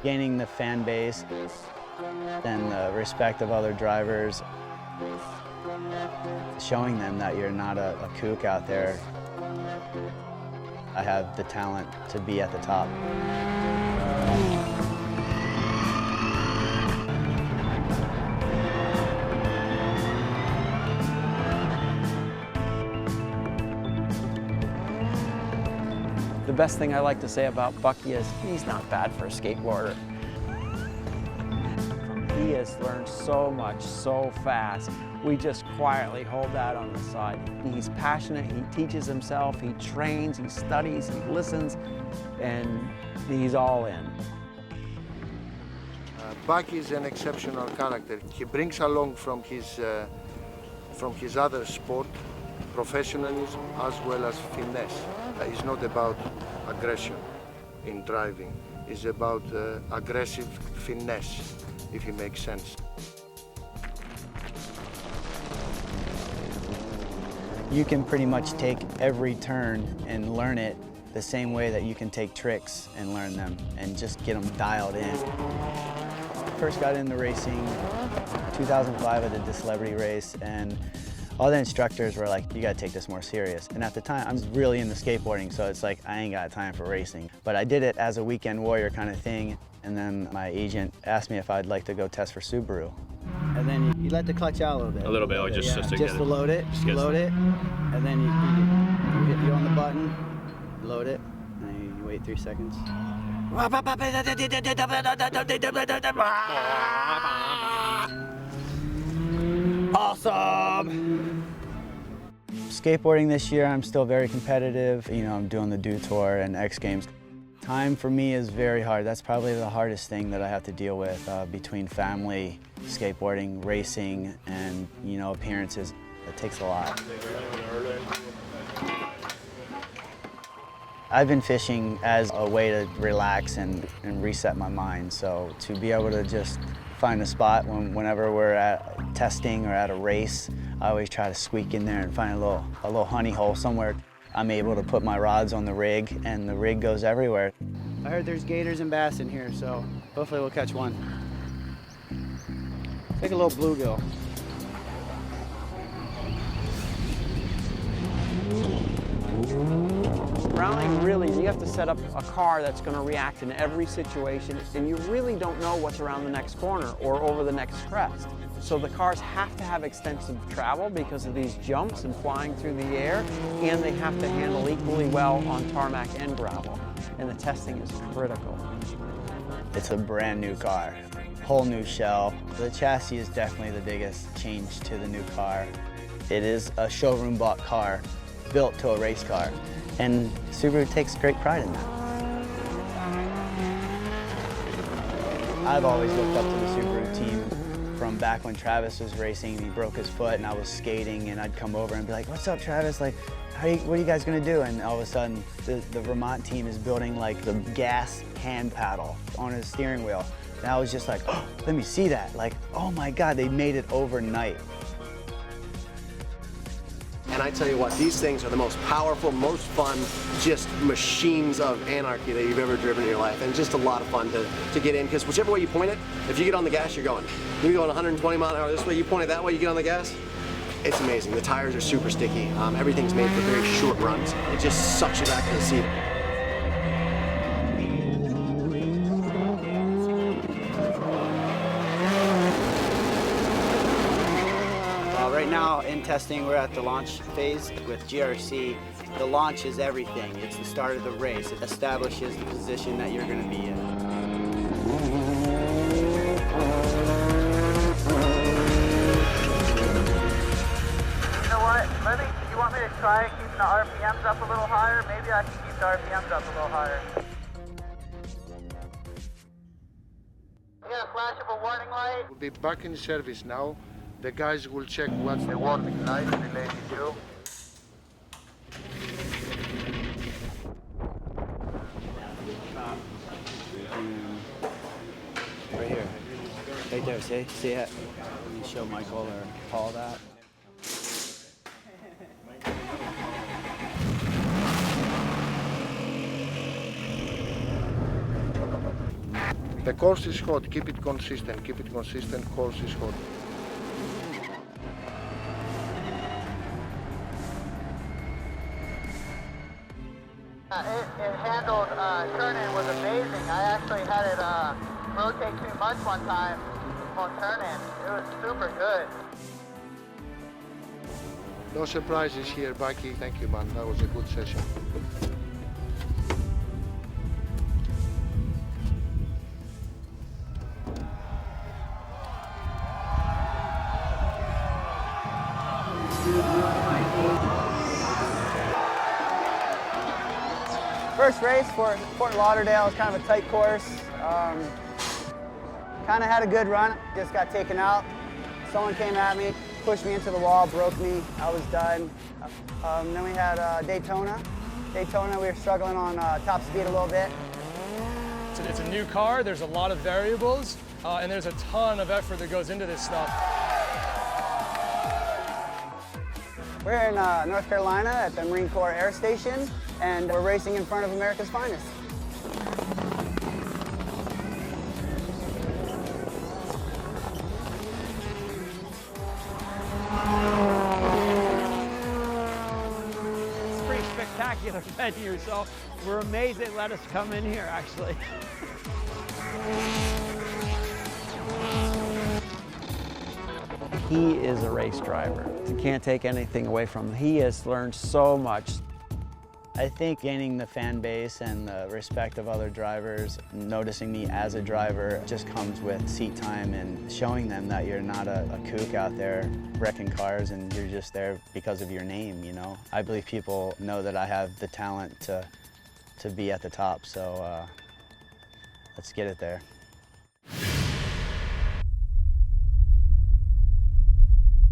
Gaining the fan base and the respect of other drivers, showing them that you're not a kook out there. I have the talent to be at the top. The best thing I like to say about Bucky is he's not bad for a skateboarder. He has learned so much so fast. We just quietly hold that on the side. He's passionate, he teaches himself, he trains, he studies, he listens, and he's all in. Bucky is an exceptional character. He brings along from his other sport professionalism as well as finesse. It's not about aggression in driving. It's about aggressive finesse, if it makes sense. You can pretty much take every turn and learn it the same way that you can take tricks and learn them and just get them dialed in. First got into racing 2005. I did the celebrity race, and all the instructors were like, you gotta take this more serious. And at the time, I was really into skateboarding, so it's like, I ain't got time for racing. But I did it as a weekend warrior kind of thing. And then my agent asked me if I'd like to go test for Subaru. And then you let the clutch out a little bit. A little bit, like just to load it, load it. And then you hit on the button, load it, and then you wait 3 seconds. Awesome! Skateboarding this year, I'm still very competitive. You know, I'm doing the Do Tour and X Games. Time for me is very hard. That's probably the hardest thing that I have to deal with between family, skateboarding, racing, and, you know, appearances. It takes a lot. I've been fishing as a way to relax and reset my mind. So to be able to just find a spot whenever we're at testing or at a race, I always try to squeak in there and find a little honey hole somewhere. I'm able to put my rods on the rig, and the rig goes everywhere. I heard there's gators and bass in here, so hopefully we'll catch one. It's like a little bluegill. Rallying, really, you have to set up a car that's going to react in every situation, and you really don't know what's around the next corner or over the next crest. So the cars have to have extensive travel because of these jumps and flying through the air, and they have to handle equally well on tarmac and gravel. And the testing is critical. It's a brand new car, whole new shell. The chassis is definitely the biggest change to the new car. It is a showroom bought car built to a race car, and Subaru takes great pride in that. I've always looked up to the Subaru team. From back when Travis was racing, he broke his foot and I was skating, and I'd come over and be like, what's up, Travis? Like, what are you guys gonna do? And all of a sudden, the Vermont team is building like the gas hand paddle on his steering wheel. And I was just like, oh, let me see that. Like, oh my God, they made it overnight. And I tell you what, these things are the most powerful, most fun, just machines of anarchy that you've ever driven in your life. And just a lot of fun to get in, because whichever way you point it, if you get on the gas, you're going. You're going 120 mile an hour this way, you point it that way, you get on the gas. It's amazing. The tires are super sticky. Everything's made for very short runs. It just sucks you back to the seat. Right now in testing, we're at the launch phase with GRC. The launch is everything. It's the start of the race. It establishes the position that you're going to be in. You know what? You want me to try keeping the RPMs up a little higher? Maybe I can keep the RPMs up a little higher. We got a flash of a warning light. We'll be back in service now. The guys will check what's The warning light, relay to you. Right here. Right there, see it? Let me show Michael or Paul that. The course is hot, keep it consistent, course is hot. It handled turn-in was amazing. I actually had it rotate too much one time on turn-in. It was super good. No surprises here, Bucky. Thank you, man. That was a good session. First race for Fort Lauderdale. It's kind of a tight course. Kind of had a good run, just got taken out. Someone came at me, pushed me into the wall, broke me. I was done. Then we had Daytona. Daytona, we were struggling on top speed a little bit. It's a new car, there's a lot of variables, and there's a ton of effort that goes into this stuff. We're in North Carolina at the Marine Corps Air Station, and we're racing in front of America's finest. It's a pretty spectacular venue, so we're amazed they let us come in here, actually. He is a race driver. You can't take anything away from him. He has learned so much. I think gaining the fan base and the respect of other drivers, noticing me as a driver, just comes with seat time and showing them that you're not a kook out there wrecking cars and you're just there because of your name, you know. I believe people know that I have the talent to be at the top, so let's get it there.